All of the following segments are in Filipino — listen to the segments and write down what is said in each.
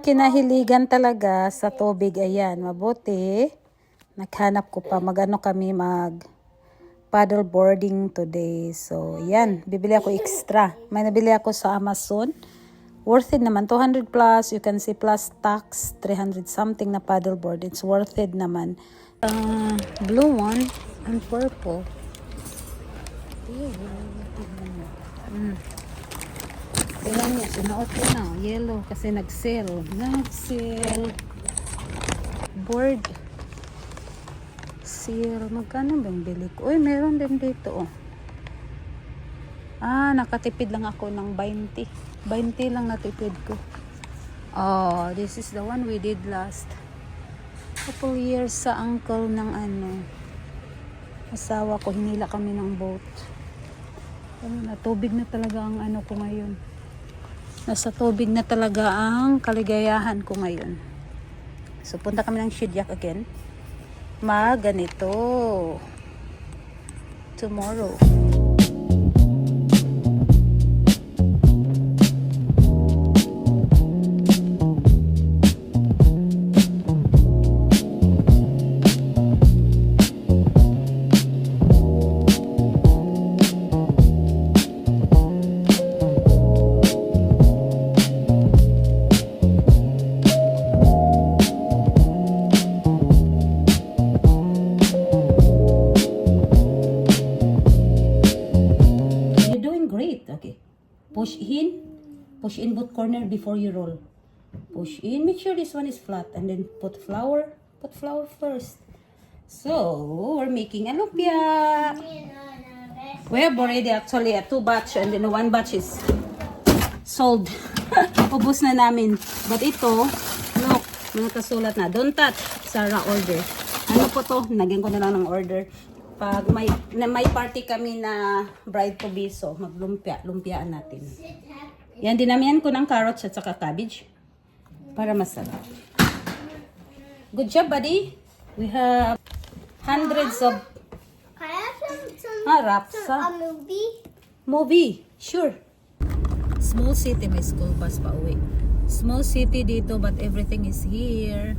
kinahiligan talaga sa tubig, ayan, mabuti. Naghanap ko pa, mag-ano kami, paddle boarding today. So, yan, bibili ako extra. May nabili ako sa Amazon. Worth it naman, 200 plus, you can see plus tax, 300 something na paddle board. It's worth it naman. Blue one and purple. Tingnan niya, sinuot ko na. Yellow kasi nag-sale. Nag-sale. Board. Sale. Magkano ba yung bili ko? Uy, meron din dito. Oh. Nakatipid lang ako ng 20. 20 lang natipid ko. Oh, this is the one we did last couple years sa uncle ng asawa ko. Hinila kami ng boat. Tubig na talaga ang ko ngayon. Nasa tubig na talaga ang kaligayahan ko ngayon. So, punta kami ng Shidyak again. Ganito. Tomorrow. Push in both corner before you roll. Push in, make sure this one is flat, and then put flour first. So, we're making a lumpia. We have already actually a 2 batch, and then 1 batch is sold. Ubus na namin. But ito, look, mga kasulat na. Don't touch, Sarah order. Ano po to? Nagyan ko na lang ng order. Pag may party kami na bride to be, so lumpiaan natin. Yan, dinamihan ko ng carrots at saka cabbage para masarap. Good job, buddy. We have hundreds of... Can I have some movie? Movie, sure. Small city, may school bus pa uwi. Small city dito, but everything is here.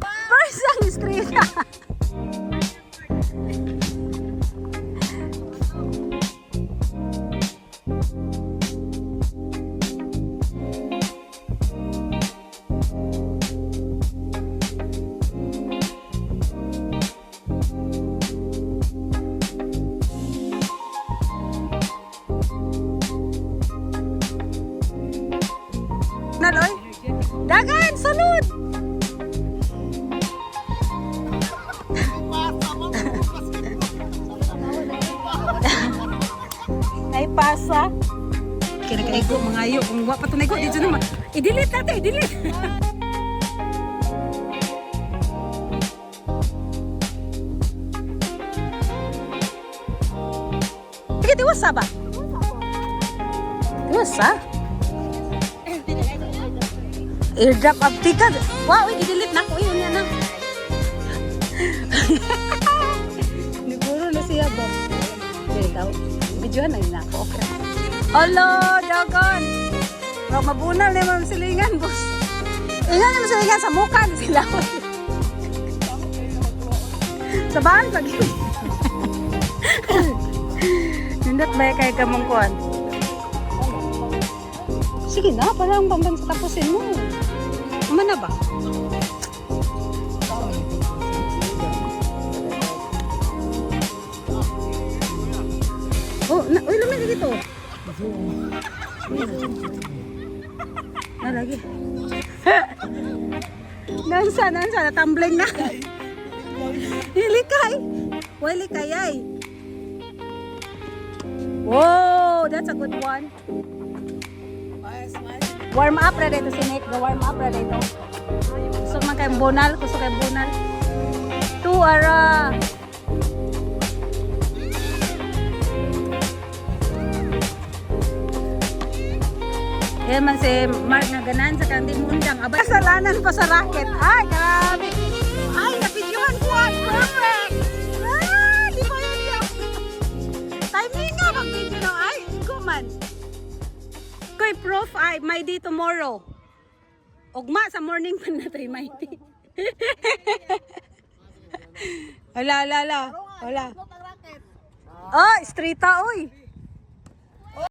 First ang screen. Naloy, dagan, salud! Naipasa. Kira-kira ko, mangayo. Kung wapa ito na ko, dito naman. I-delete natin, i-delete. Sige, diwasa ba? Diwasa? Airdrop up ticket. Wow, i-delete na ko. Yun yan na. Niguro na siya ba? Sige, tao. Videohan na yun ako. Okay. Hello, Dagon. Mabunal na yung masilingan, boss. Ingan yung masilingan sa mukha na sila. Sa bahan pag yun. Nindot ba kay kamungkuan? Sige na, parang pambansa tapusin mo. Mana ba? Oh, uy, lumili dito. Lagi. Nansa, tumbling na. Hilikay. Hilikay ay. Whoa, that's a good one. Warm up na dito, sinik. Warm up na dito. Kusog man kayong bunal. 2 ara. Yan man si Mark na ganan sa kanting mundang. Abay, kasalanan pa sa racket. Ay, grabe. Ay, napidyohan ko. Perfect. Di ba yun? Timing nga mag-video na. Ay, go man. Koy, prof, ay, may day tomorrow. Ugma sa morning pa na tayo mighty. Wala. Oh, streeta, oy.